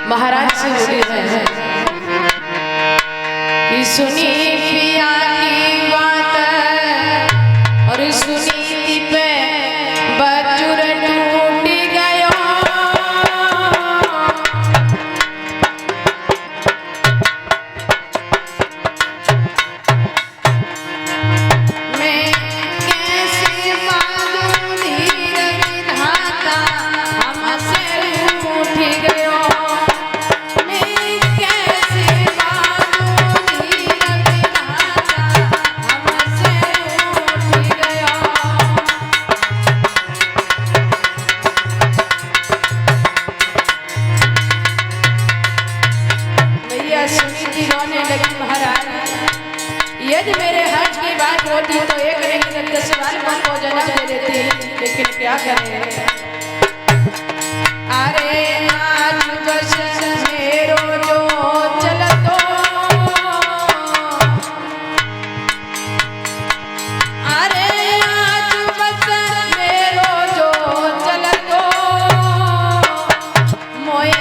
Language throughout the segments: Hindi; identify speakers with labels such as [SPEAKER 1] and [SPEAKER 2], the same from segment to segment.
[SPEAKER 1] महाराज से बोली है कि सुनी पिया की बात और सुनी पे बजुर टूट गयो। मैं कैसे मालूम धीर विधाता हमसे उठ गयो। यदि मेरे हज की बात होती तो एक नहीं 10 सवाल को जन्म दे देती, लेकिन क्या करें। अरे आज बस मेरो जो चलतो, अरे आज बस मेरो जो चलतो, मोए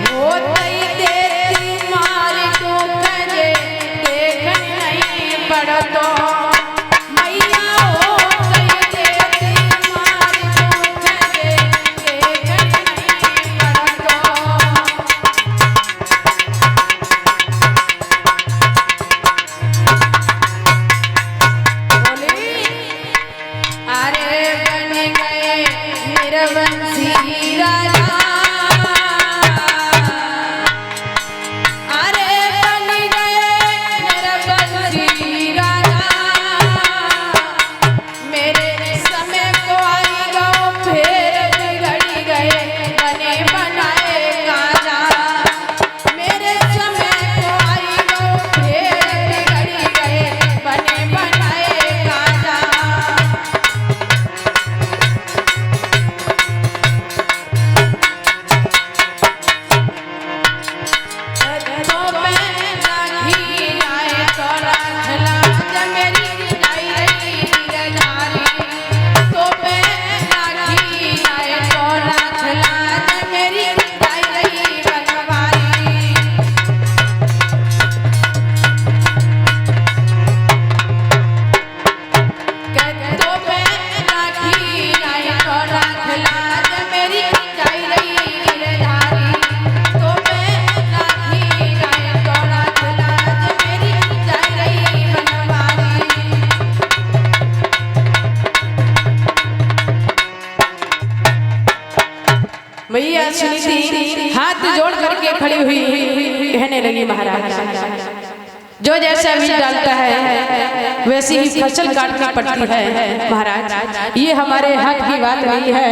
[SPEAKER 1] होतई देती मारी तो कजे देखन नहीं पड़तो। मैया होतई देती मारी तो कजे देखन नहीं पड़तो। बोली अरे बन गए निरवंशी राजा, अरे बन गए निरवंशी राजा। मेरे समय को आई गो फिर बिगड़ गए बने बनाए काजा। मेरे समय को आई गो फिर बिगड़ गए बने बनाए काजा। मैया सुनीति हाथ जोड़ करके खड़ी हुई कहने लगी, महाराज जो जैसा बीज डालता है वैसी ही फसल काटनी पड़ती है। महाराज ये हमारे हाथ की बात नहीं है।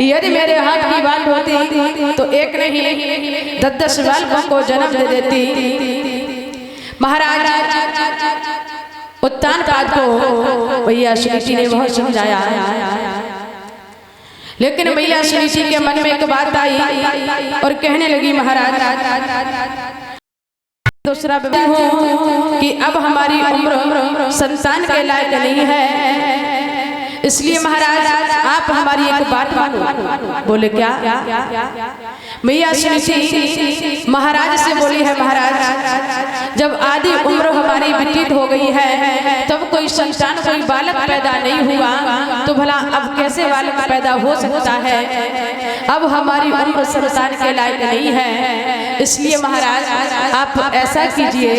[SPEAKER 1] यदि मेरे हाथ की बात होती तो एक नहीं 10 बालकों को जन्म दे देती। महाराज उत्तान काज को मैया सुनीति ने बहुत समझाया, लेकिन मैया सुनीति के मन में एक बात आई और कहने लगी, महाराज दूसरा हो कि अब हमारी उम्र संतान के लायक नहीं है, इसलिए महाराज आप हमारी एक बात मानो। बोले क्या? मैया सुनीति महाराज से बोली है, महाराज जब आधी उम्र हमारी व्यतीत हो गई है तब कोई संतान कोई बालक पैदा नहीं हुआ, तो भला अब कैसे बालक पैदा हो सकता है। अब हमारी उम्र संतान के लायक नहीं है, इसलिए महाराज आप ऐसा कीजिए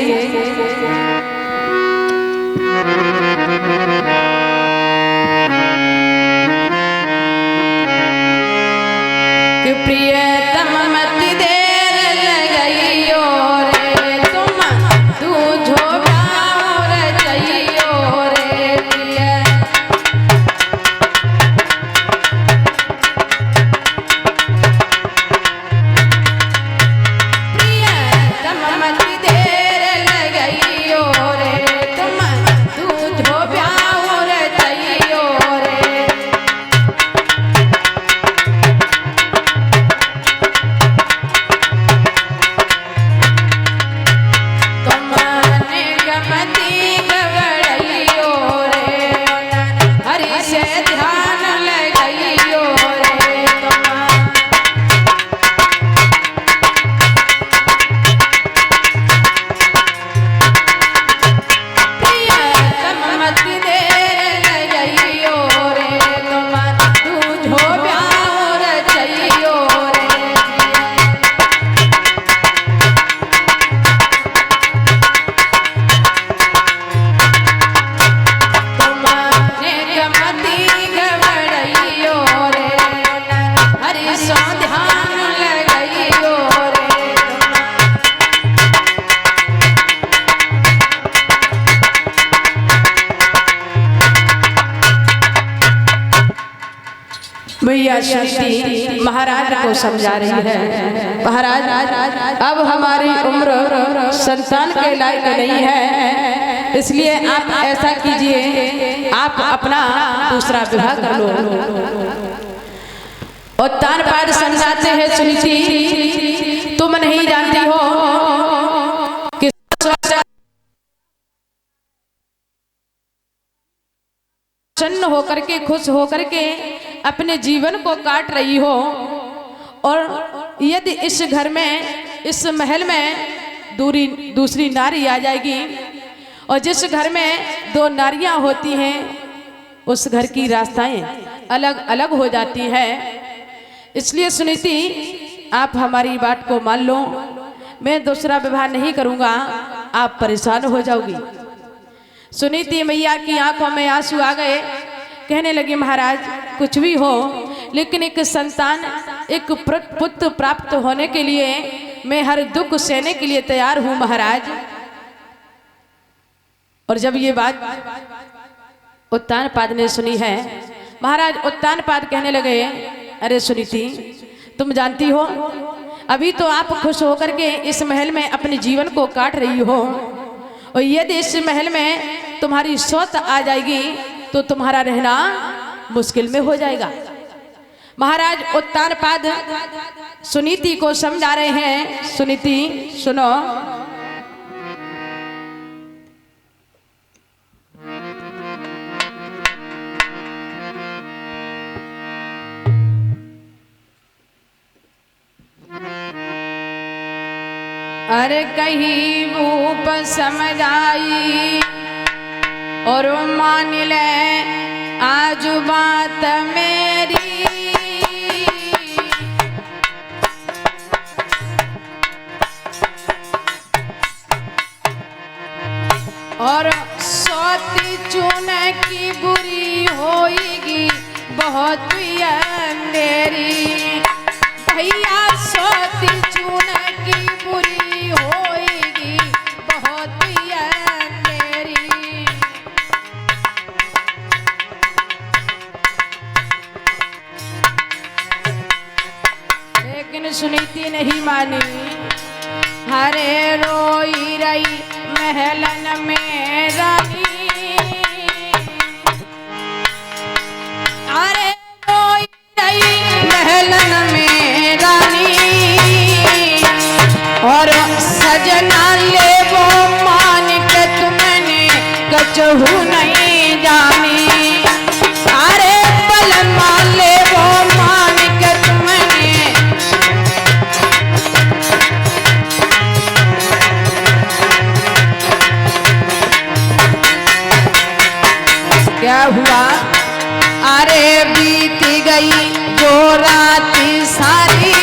[SPEAKER 1] कि प्रियतम मत देर लगाइयो रे, तुम दूझो गाँव रचइयो रे। प्रियतम मत देर लगाइयो रे, तुम दूझो गाँव रचइयो रे। मैया सुनीति महाराज को समझा रही है, महाराज अब हमारी उम्र संतान के लायक नहीं है, इसलिए आप ऐसा कीजिए, आप अपना दूसरा विवाह कर लो। उत्तानपाद समझाते हैं सुनीति, तुम नहीं जानती हो कि प्रसन्न होकर के, खुश होकर के अपने जीवन को काट रही हो, और यदि इस घर में, इस महल में दूसरी नारी आ जाएगी, और जिस घर में दो नारियां होती हैं उस घर की रास्ताएं अलग अलग हो जाती है। इसलिए सुनीति आप हमारी बात को मान लो, मैं दूसरा विवाह नहीं करूंगा, आप परेशान हो जाओगी। सुनीति मैया की आंखों में आंसू आ गए, कहने लगी महाराज कुछ भी हो, लेकिन एक संतान, एक पुत्र प्राप्त होने के लिए मैं हर दुख सहने के लिए तैयार हूं महाराज। और जब ये बात उत्तानपाद ने सुनी है, महाराज उत्तानपाद कहने लगे अरे सुनीति तुम जानती हो अभी तो आप खुश होकर के इस महल में अपने जीवन को काट रही हो, और यदि इस महल में तुम्हारी सौत आ जाएगी तो तुम्हारा रहना मुश्किल में हो जाएगा। महाराज उत्तानपाद सुनीति को समझा रहे हैं, सुनीति सुनो, अरे कहीं रूप समझ आई और मान ले आज बात मेरी, और सोती चूने की बुरी होएगी बहुत अंधेरी, भैया सोती चूने की बुरी होएगी बहुत अंधेरी। लेकिन सुनीति नहीं मानी, हरे रोई रही महलन में रानी, अरे रोई रही महलन में रानी, और सजना ले वो मान के तुमने कचहू नहीं जानी, अरे पलमा ले वो मान के तुमने, क्या हुआ अरे बीती गई जो रात सारी,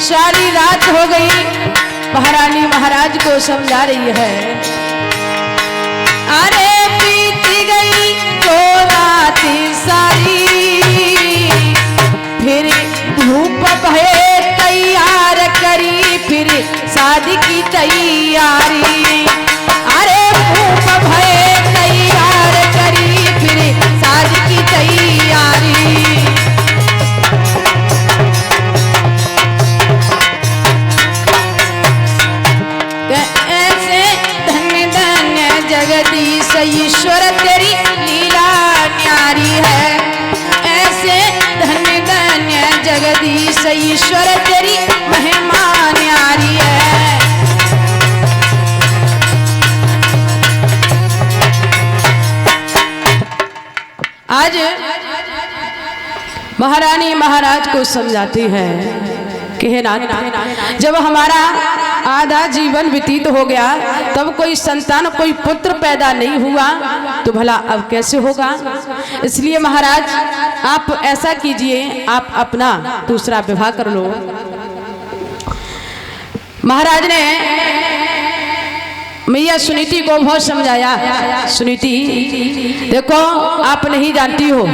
[SPEAKER 1] सारी रात हो गई, महारानी महाराज को समझा रही है, अरे बीती गई जो रात सारी, फिर धूप भये तैयार करी, फिर शादी की तैयारी, अरे धूप भये तैयार करी, फिर शादी की तैयारी। ऐसे धन्य धन्य जगदीश ईश्वर तेरी लीला न्यारी है, ऐसे धन्य धन्य जगदीश ईश्वर तेरी महिमा न्यारी है। आज महारानी महाराज को समझाती है कि हे नाथ, जब हमारा आधा जीवन व्यतीत हो गया तब कोई संतान, कोई पुत्र पैदा नहीं हुआ तो भला अब कैसे होगा। इसलिए महाराज आप ऐसा कीजिए, आप अपना दूसरा विवाह कर लो। महाराज ने मैया सुनीति को बहुत समझाया, सुनीति देखो आप नहीं जानती हो,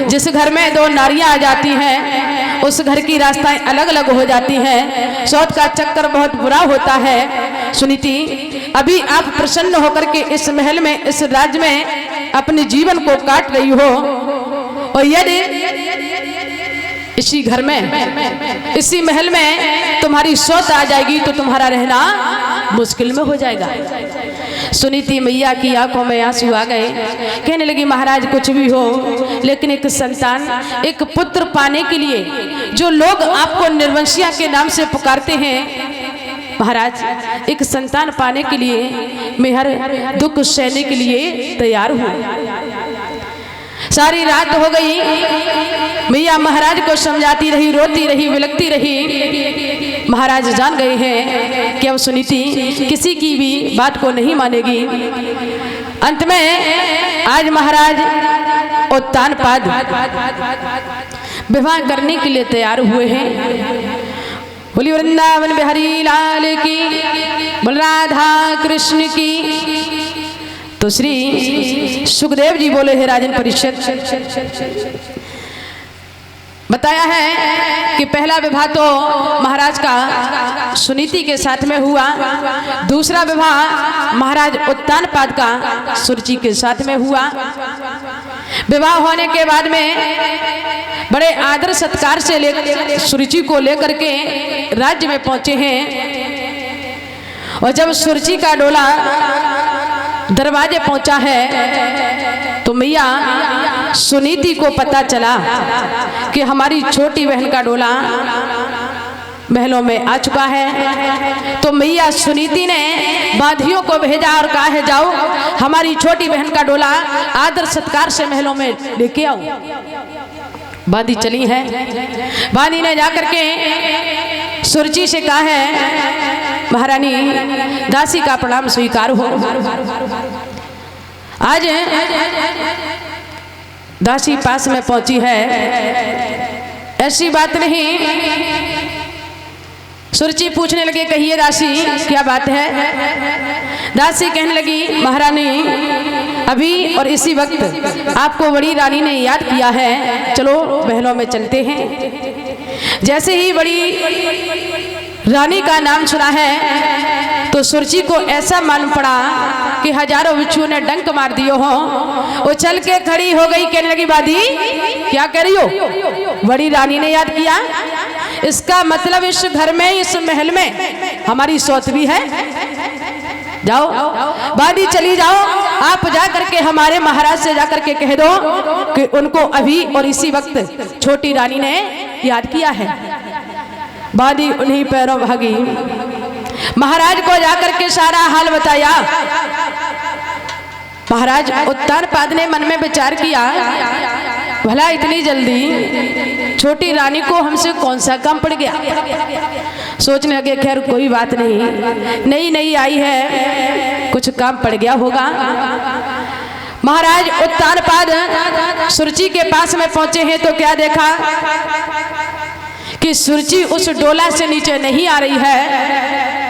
[SPEAKER 1] जिस घर में दो नारियां आ जाती हैं उस घर की रास्ताएं अलग अलग हो जाती हैं, सौत का चक्कर बहुत बुरा होता है। सुनीति अभी आप प्रसन्न होकर के इस महल में, इस राज्य में अपने जीवन को काट रही हो, और यदि इसी घर में, इसी महल में तुम्हारी सौत आ जाएगी तो तुम्हारा रहना मुश्किल में हो जाएगा। सुनीति मैया की आंखों में आंसू आ गए। कहने लगी महाराज कुछ भी हो, लेकिन एक संतान, एक पुत्र पाने के लिए जो लोग आपको निर्वंशिया के नाम से पुकारते हैं, महाराज एक संतान पाने के लिए मैं हर दुख सहने के लिए तैयार हूँ। सारी रात हो गई, मैया महाराज को समझाती रही, रोती रही, विलकती रही। महाराज जान गए हैं कि अब सुनीति किसी की भी बात को नहीं मानेगी। अंत में आज महाराज उत्तानपाद विवाह करने के लिए तैयार हुए हैं। बोली वृंदावन बिहारी लाल की, बोल राधा कृष्ण की। तो श्री सुखदेव जी बोले हे राजन परिषद, बताया है कि पहला विवाह तो महाराज का सुनीति के साथ में हुआ, दूसरा विवाह महाराज उत्तानपाद का सुरुचि के साथ में हुआ। विवाह होने के बाद में बड़े आदर सत्कार से सुरुचि को लेकर के राज्य में पहुंचे हैं। और जब सुरुचि का डोला दरवाजे पहुंचा है तो मैया सुनीति को पता चला कि हमारी छोटी बहन का डोला महलों में आ चुका है। तो मैया सुनीति ने बाधियों को भेजा और कहा है जाओ हमारी छोटी बहन का डोला आदर सत्कार से महलों में लेके आओ। बाधी चली है। बाधी ने जाकर के सुरुचि से कहा है महारानी दासी का प्रणाम स्वीकार हो। आज दासी पास में पहुंची है, ऐसी बात नहीं। सुरुचि पूछने लगे कहिए दासी क्या बात है। दासी कहने लगी महारानी अभी और इसी वक्त आपको बड़ी रानी ने याद किया है, चलो महलों में चलते हैं। जैसे ही बड़ी रानी का नाम सुना है तो सुरुचि को ऐसा मालूम पड़ा कि हजारों बिच्छू ने डंक मार दियो हो। वो चल के खड़ी हो गई, कहने लगी बादी क्या कह रही हो, बड़ी रानी ने याद किया। इसका मतलब इस घर में, इस महल में हमारी सौत भी है। जाओ बादी चली जाओ, आप जा करके हमारे महाराज से जाकर के कह दो कि उनको अभी और इसी वक्त छोटी रानी ने याद किया है। बादी उन्हीं पैरों भागी, महाराज को जाकर के सारा हाल बताया। महाराज उत्तानपाद ने मन में विचार किया भला इतनी जल्दी छोटी रानी को हमसे कौन सा काम पड़ गया। सोचने लगे खैर कोई बात नहीं, नई नई आई है, कुछ काम पड़ गया होगा। महाराज उत्तानपाद सुरुचि के पास में पहुंचे हैं तो क्या देखा कि सुरुचि उस डोला से नीचे नहीं आ रही है।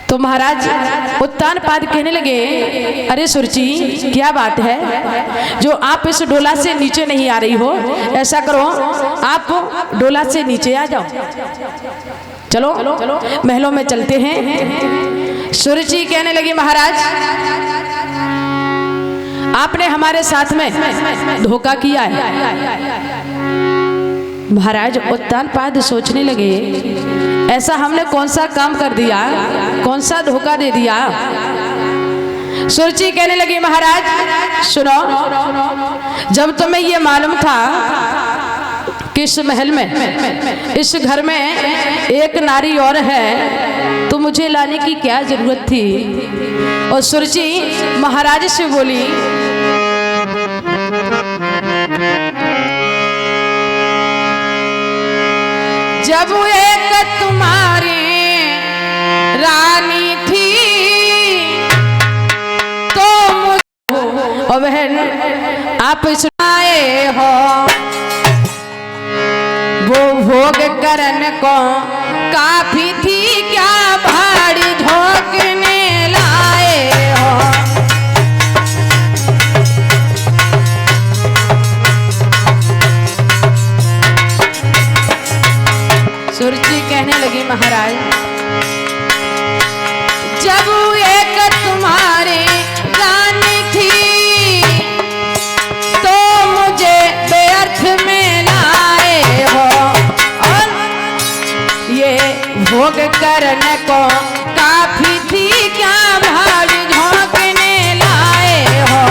[SPEAKER 1] तो महाराज उत्तानपाद कहने लगे अरे सुरुचि क्या बात है जो आप इस डोला से नीचे नहीं आ रही हो। ऐसा करो आप डोला से नीचे आ जाओ, चलो महलों में चलते हैं। सुरुचि कहने लगी महाराज आपने हमारे साथ में धोखा किया है। महाराज उत्तानपाद सोचने लगे ऐसा हमने कौन सा काम कर दिया, कौन सा धोखा दे दिया। सुरुचि कहने लगी महाराज सुनो, जब तुम्हें ये मालूम था कि इस महल में, इस घर में एक नारी और है तो मुझे लाने की क्या जरूरत थी। और सुरुचि महाराज से बोली जब एक तुम्हारी रानी थी तो मुझे बहन आप सुनाए हो वो भोग करन को काफी थी क्या भाड़ी झोंकने लाए हो। सुरुचि कहने लगी महाराज जब एक तुम्हारी रानी थी तो मुझे बेअर्थ में लाए हो। ये भोग करने को काफी थी क्या भाग झोंकने लाए हो।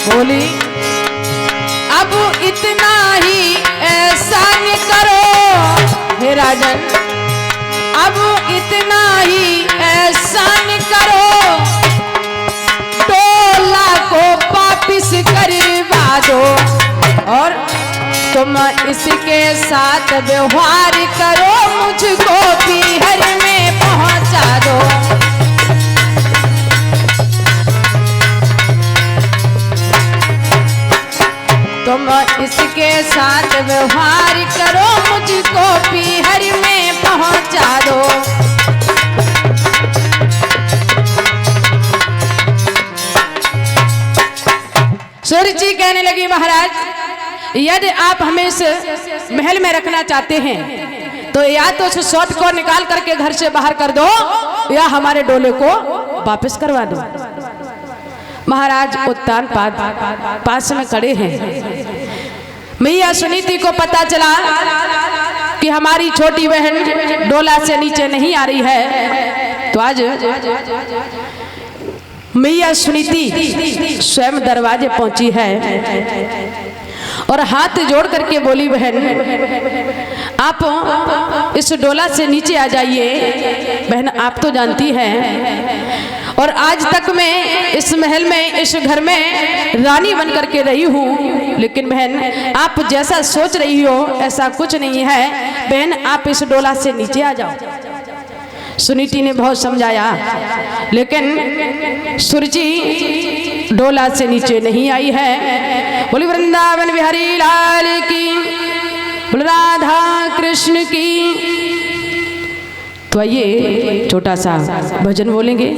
[SPEAKER 1] बोली अब इतना ही ऐसा न करो हे राजन, अब इतना ही ऐसा न करो, टोला को वापिस करवा दो और तुम इसके साथ व्यवहार करो, मुझको पीहर में पहुंचा दो। तुम इसके साथ व्यवहार करो, मुझको पीहर में पहुंचा दो। सुरुचि कहने लगी महाराज, यदि आप हमें इस महल में रखना चाहते हैं तो या तो उस सौत को निकाल करके घर से बाहर कर दो या हमारे डोले को वापस करवा दो। महाराज उत्तान पास में खड़े हैं। मैया सुनीति को पता चला कि हमारी छोटी बहन डोला से नीचे नहीं आ रही है, तो आज मैया सुनीति स्वयं दरवाजे पहुंची है और हाथ जोड़ करके बोली, बहन आप इस डोला से नीचे आ जाइए। बहन आप तो जानती हैं और आज तक मैं इस महल में इस घर में रानी बन करके रही हूँ, लेकिन बहन आप जैसा सोच रही हो ऐसा कुछ नहीं है। बहन आप इस डोला से नीचे आ जाओ। सुनीति ने बहुत समझाया, लेकिन सुरुचि डोला से नीचे नहीं आई है। बोली वृंदावन बिहारी लाल की, बोल राधा कृष्ण की। तो आइए छोटा सा भजन बोलेंगे।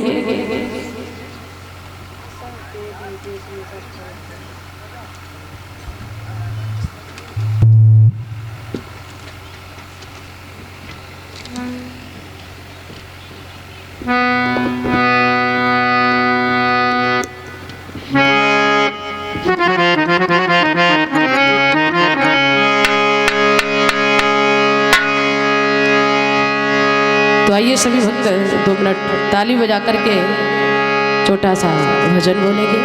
[SPEAKER 1] तो आइए सभी भक्त 2 मिनट ताली बजा करके छोटा सा भजन बोलेंगे।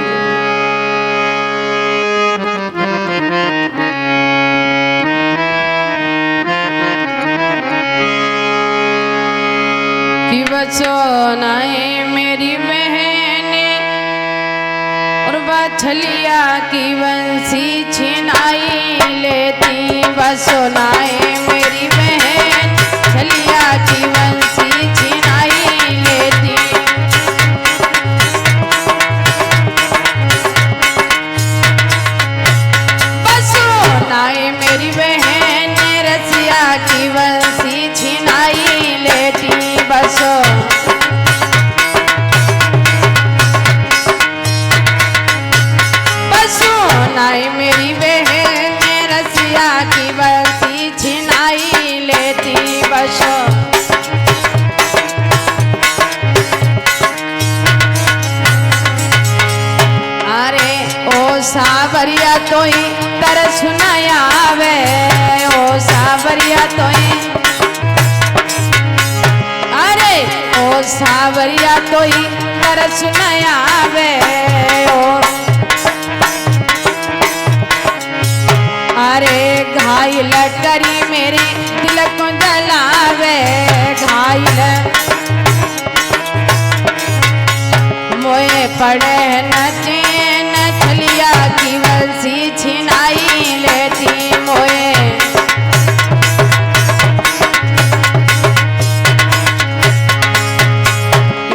[SPEAKER 1] कि बचो नाए मेरी बहने और बछलिया की बंसी छिनाई लेती। बसो नाए मेरी बहन छलिया की बंसी छिनाई लेती। बसो नाए मेरी बहन रसिया की बंसी छिनाई लेती। बसो बसो नाए मेरी बहन रसिया की बंसी छिनाई लेती। बसो अरे ओ सावरिया तो ही तरस न आवे, ओ सावरिया तो ही, अरे ओ सावरिया तो ही तरस न आवे। ओ अरे घायल करी मेरे दिल को जलावे। घायल मोए पड़े नचे नचलिया की बंसी छिनाई लेती। मोए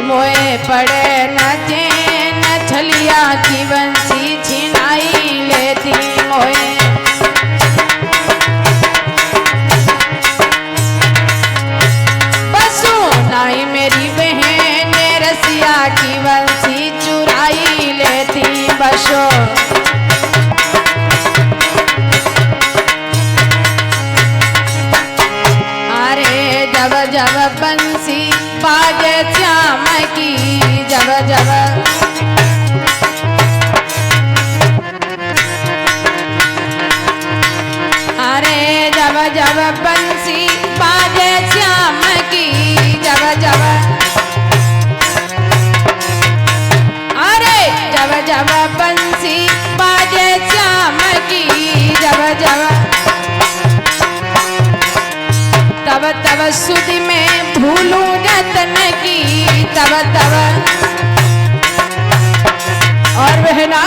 [SPEAKER 1] मोए पड़े नचे नचलिया की बंसी छिनाई लेती। मोए नाई मेरी बहन रसिया की बंसी चुराई लेती। बसो अरे जब जब बंसी बाजे श्याम की, जब जब जब बंसी बाजे श्याम की, जब जब अरे जब जब बंसी बाजे श्याम की, जब जब तब तब सुध में भूलूं जतन की, तब तब और बहना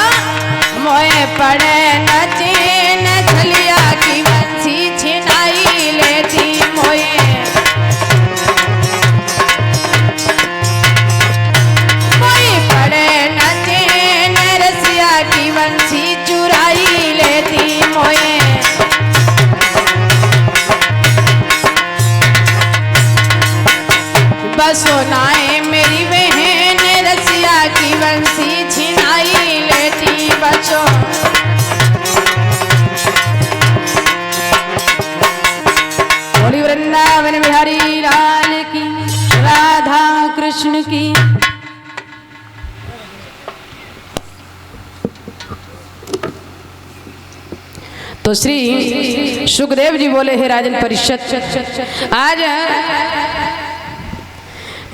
[SPEAKER 1] मोए पड़े न चैन छलिया की बंसी छिनाई लेती मोए, मोए पड़े न चैन रसिया की बंसी चुराई लेती मोए, बसो नाए मेरी बहन रसिया की बंसी छिनाई लेती बचो। बोली वृंदावन बिहारी लाल की, राधा कृष्ण की। तो श्री सुखदेव जी बोले, हे राजन परिषद, आज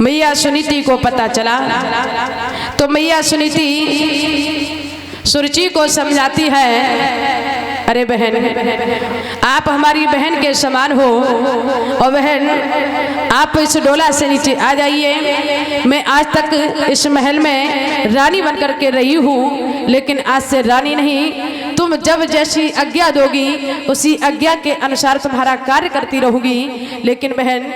[SPEAKER 1] मैया सुनीति को पता चला तो मैया सुनीति सुरुचि को समझाती है, अरे बहन आप हमारी बहन के समान हो और बहन आप इस डोला से नीचे आ जाइए। मैं आज तक इस महल में रानी बनकर के रही हूँ, लेकिन आज से रानी नहीं, तुम जब जैसी आज्ञा दोगी उसी आज्ञा के अनुसार तुम्हारा कार्य करती रहूंगी। लेकिन बहन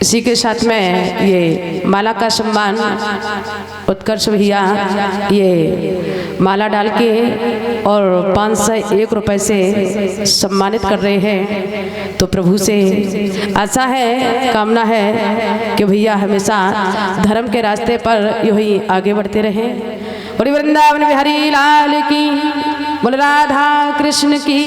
[SPEAKER 1] इसी के साथ में ये माला का सम्मान उत्कर्ष भैया ये माला डाल के और 501 रुपए से सम्मानित कर रहे हैं। तो प्रभु से आशा है, कामना है कि भैया हमेशा धर्म के रास्ते पर यूं ही आगे बढ़ते रहें। और वृंदावन बिहारी लाल की, बोल राधा कृष्ण की।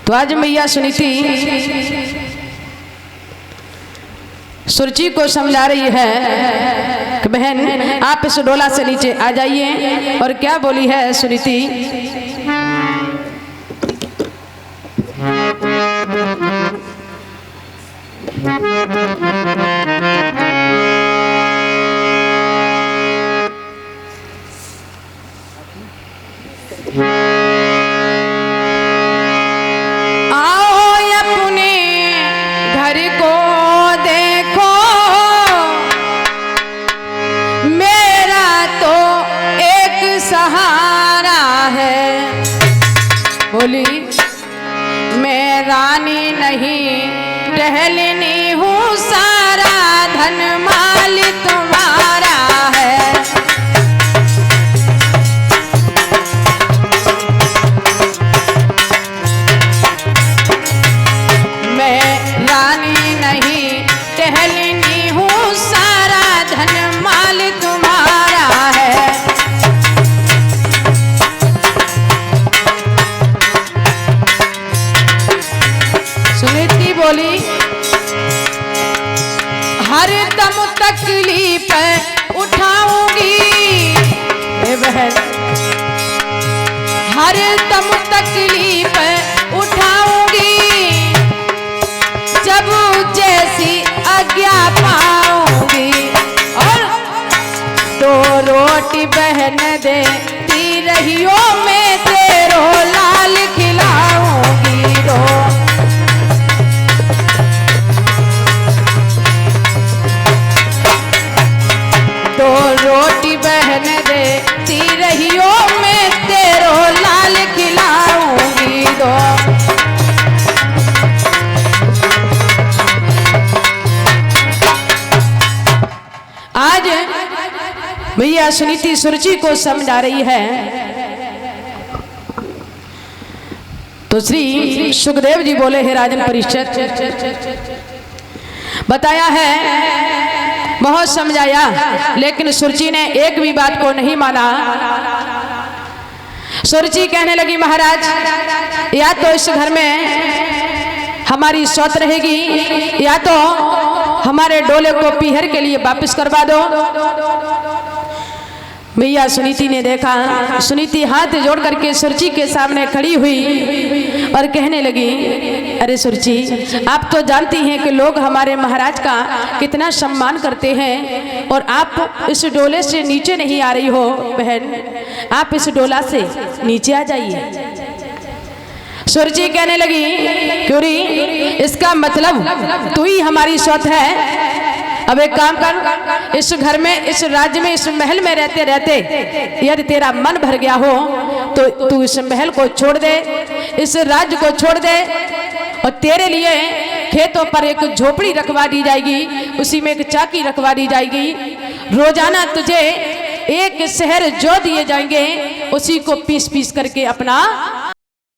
[SPEAKER 1] तो आज मैया सुनीति सुरुचि को समझा रही है कि बहन आप इस डोला से नीचे आ जाइए। और क्या बोली है सुनीति, बोली मैं रानी नहीं टहलनी हूँ, सारा धन माल तुम्हारा है। मैं रानी नहीं टहलनी हूँ, सारा धन माल तुम्हारा है। सुनीति बोली हर दम तकलीफ उठाऊंगी, बहन हर दम तकलीफ उठाऊंगी, जब जैसी आज्ञा पाऊंगी। और तो रोटी बहन देती रहियो, मैं तेरो लाल खिलाऊंगी। तो रोटी बहन देती रहियो, मैं तेरो लाल खिलाऊंगी। दो आज भैया सुनीति सुरुचि को समझा रही है तो श्री सुखदेव जी बोले, हे राजन परीक्षित, बताया है, बहुत समझाया, लेकिन सुरुचि ने एक भी बात को नहीं माना। सुरुचि कहने लगी, महाराज या तो इस घर में हमारी सौत रहेगी या तो हमारे डोले को पीहर के लिए वापस करवा दो। भैया सुनीति ने देखा, सुनीति हाथ जोड़ करके सुरुचि के सामने खड़ी हुई और कहने लगी, अरे सुरुचि, आप तो जानती हैं कि लोग हमारे महाराज का कितना सम्मान करते हैं और आप इस डोले से नीचे नहीं आ रही हो। बहन, आप इस डोला से नीचे आ जाइए। सुरुचि कहने लगी, क्यों री, इसका मतलब तू ही हमारी सौत है। अब एक काम कर, इस घर में, इस राज्य में, इस महल में रहते रहते यदि तेरा मन भर गया हो तो तू इस महल को छोड़ दे, इस राज्य को छोड़ दे और तेरे लिए खेतों पर एक झोपड़ी रखवा दी जाएगी, उसी में एक चाकी रखवा दी जाएगी। रोजाना तुझे एक शहर जो दिए जाएंगे, उसी को पीस पीस करके अपना